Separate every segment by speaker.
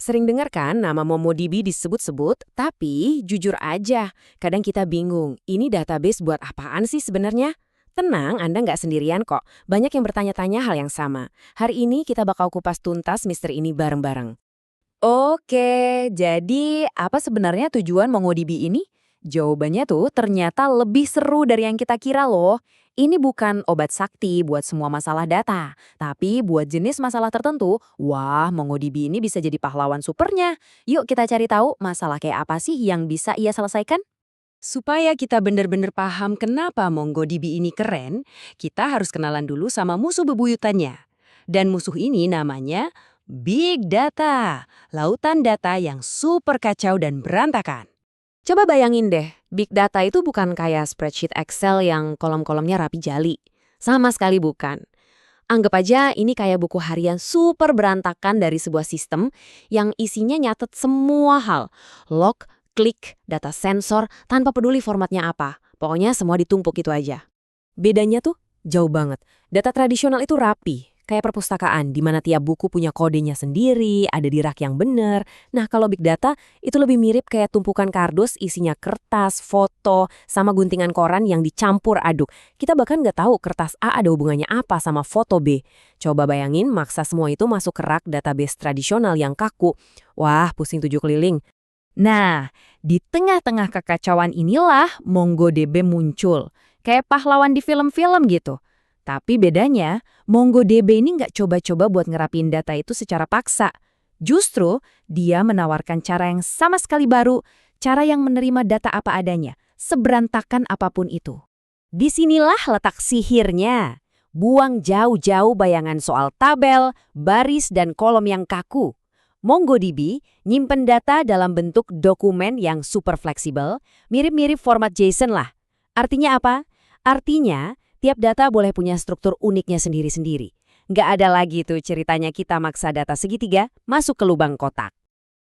Speaker 1: Sering dengar kan nama MongoDB disebut-sebut, tapi jujur aja, kadang kita bingung, ini database buat apaan sih sebenarnya? Tenang, Anda nggak sendirian kok. Banyak yang bertanya-tanya hal yang sama. Hari ini kita bakal kupas tuntas misteri ini bareng-bareng.
Speaker 2: Oke, jadi apa sebenarnya tujuan MongoDB ini? Jawabannya tuh ternyata lebih seru dari yang kita kira loh. Ini bukan obat sakti buat semua masalah data, tapi buat jenis masalah tertentu, wah MongoDB ini bisa jadi pahlawan supernya. Yuk kita cari tahu masalah kayak apa sih yang bisa ia selesaikan?
Speaker 1: Supaya kita benar-benar paham kenapa MongoDB ini keren, kita harus kenalan dulu sama musuh bebuyutannya. Dan musuh ini namanya Big Data, lautan data yang super kacau dan berantakan. Coba bayangin deh, Big Data itu bukan kayak spreadsheet Excel yang kolom-kolomnya rapi jali. Sama sekali bukan. Anggap aja ini kayak buku harian super berantakan dari sebuah sistem yang isinya nyatet semua hal. Log, klik, data sensor, tanpa peduli formatnya apa. Pokoknya semua ditumpuk itu aja. Bedanya tuh jauh banget. Data tradisional itu rapi, kayak perpustakaan, di mana tiap buku punya kodenya sendiri, ada di rak yang bener. Nah, kalau big data, itu lebih mirip kayak tumpukan kardus isinya kertas, foto, sama guntingan koran yang dicampur aduk. Kita bahkan nggak tahu kertas A ada hubungannya apa sama foto B. Coba bayangin maksa semua itu masuk ke rak database tradisional yang kaku. Wah, pusing 7 keliling.
Speaker 2: Nah, di tengah-tengah kekacauan inilah MongoDB muncul. Kayak pahlawan di film-film gitu. Tapi bedanya, MongoDB ini nggak coba-coba buat ngerapin data itu secara paksa. Justru, dia menawarkan cara yang sama sekali baru, cara yang menerima data apa adanya, seberantakan apapun itu.
Speaker 1: Disinilah letak sihirnya. Buang jauh-jauh bayangan soal tabel, baris, dan kolom yang kaku. MongoDB nyimpen data dalam bentuk dokumen yang super fleksibel, mirip-mirip format JSON lah. Artinya apa? Artinya, tiap data boleh punya struktur uniknya sendiri-sendiri. Nggak ada lagi tuh ceritanya kita maksa data segitiga masuk ke lubang kotak.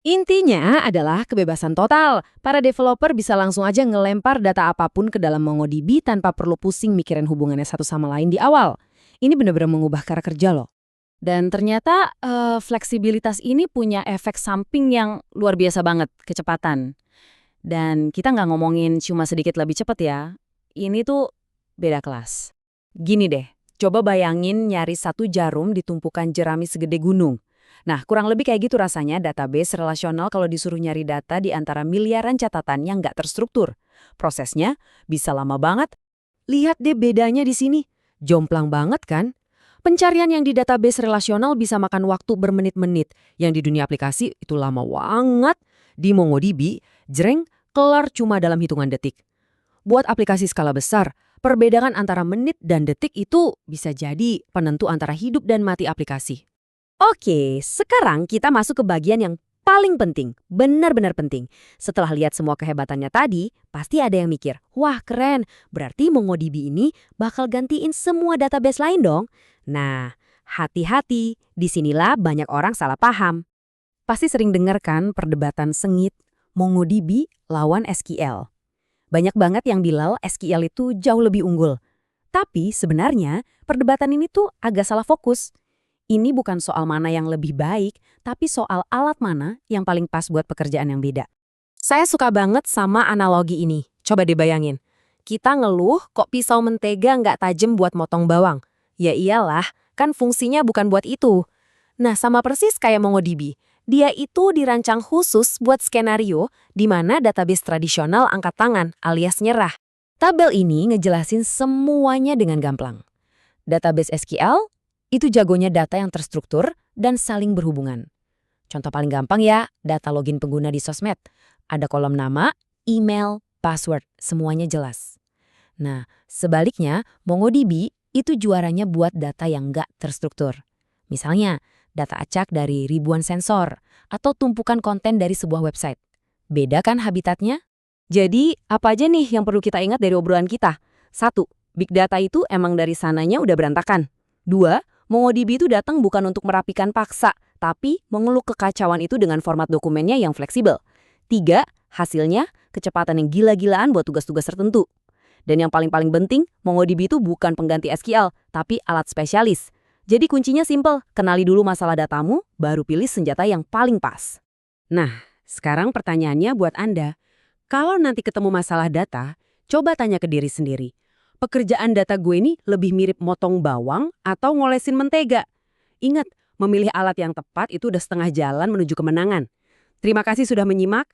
Speaker 1: Intinya adalah kebebasan total. Para developer bisa langsung aja ngelempar data apapun ke dalam MongoDB tanpa perlu pusing mikirin hubungannya satu sama lain di awal. Ini benar-benar mengubah cara kerja loh. Dan ternyata fleksibilitas ini punya efek samping yang luar biasa banget, kecepatan. Dan kita nggak ngomongin cuma sedikit lebih cepat ya. Ini tuh beda kelas. Gini deh, coba bayangin nyari satu jarum di tumpukan jerami segede gunung. Nah, kurang lebih kayak gitu rasanya database relasional kalau disuruh nyari data di antara miliaran catatan yang nggak terstruktur. Prosesnya bisa lama banget. Lihat deh bedanya di sini. Jomplang banget kan? Pencarian yang di database relasional bisa makan waktu bermenit-menit. Yang di dunia aplikasi itu lama banget. Di MongoDB, jreng, kelar cuma dalam hitungan detik. Buat aplikasi skala besar, perbedaan antara menit dan detik itu bisa jadi penentu antara hidup dan mati aplikasi. Oke, sekarang kita masuk ke bagian yang paling penting, benar-benar penting. Setelah lihat semua kehebatannya tadi, pasti ada yang mikir, wah keren, berarti MongoDB ini bakal gantiin semua database lain dong. Nah, hati-hati, disinilah banyak orang salah paham. Pasti sering dengar kan perdebatan sengit MongoDB lawan SQL. Banyak banget yang bilang SQL itu jauh lebih unggul. Tapi sebenarnya perdebatan ini tuh agak salah fokus. Ini bukan soal mana yang lebih baik, tapi soal alat mana yang paling pas buat pekerjaan yang beda. Saya suka banget sama analogi ini. Coba dibayangin. Kita ngeluh kok pisau mentega nggak tajam buat motong bawang. Ya iyalah, kan fungsinya bukan buat itu. Nah, sama persis kayak MongoDB. Dia itu dirancang khusus buat skenario di mana database tradisional angkat tangan alias nyerah. Tabel ini ngejelasin semuanya dengan gampang. Database SQL itu jagonya data yang terstruktur dan saling berhubungan. Contoh paling gampang ya, data login pengguna di sosmed. Ada kolom nama, email, password, semuanya jelas. Nah, sebaliknya MongoDB itu juaranya buat data yang nggak terstruktur. Misalnya, data acak dari ribuan sensor atau tumpukan konten dari sebuah website. Beda kan habitatnya? Jadi, apa aja nih yang perlu kita ingat dari obrolan kita? 1. Big data itu emang dari sananya udah berantakan. 2. MongoDB itu datang bukan untuk merapikan paksa, tapi mengeluk kekacauan itu dengan format dokumennya yang fleksibel. 3. Hasilnya, kecepatan yang gila-gilaan buat tugas-tugas tertentu. Dan yang paling penting, MongoDB itu bukan pengganti SQL, tapi alat spesialis. Jadi kuncinya simpel, kenali dulu masalah datamu, baru pilih senjata yang paling pas. Nah, sekarang pertanyaannya buat Anda. Kalau nanti ketemu masalah data, coba tanya ke diri sendiri. Pekerjaan data gue ini lebih mirip motong bawang atau ngolesin mentega? Ingat, memilih alat yang tepat itu udah setengah jalan menuju kemenangan. Terima kasih sudah menyimak.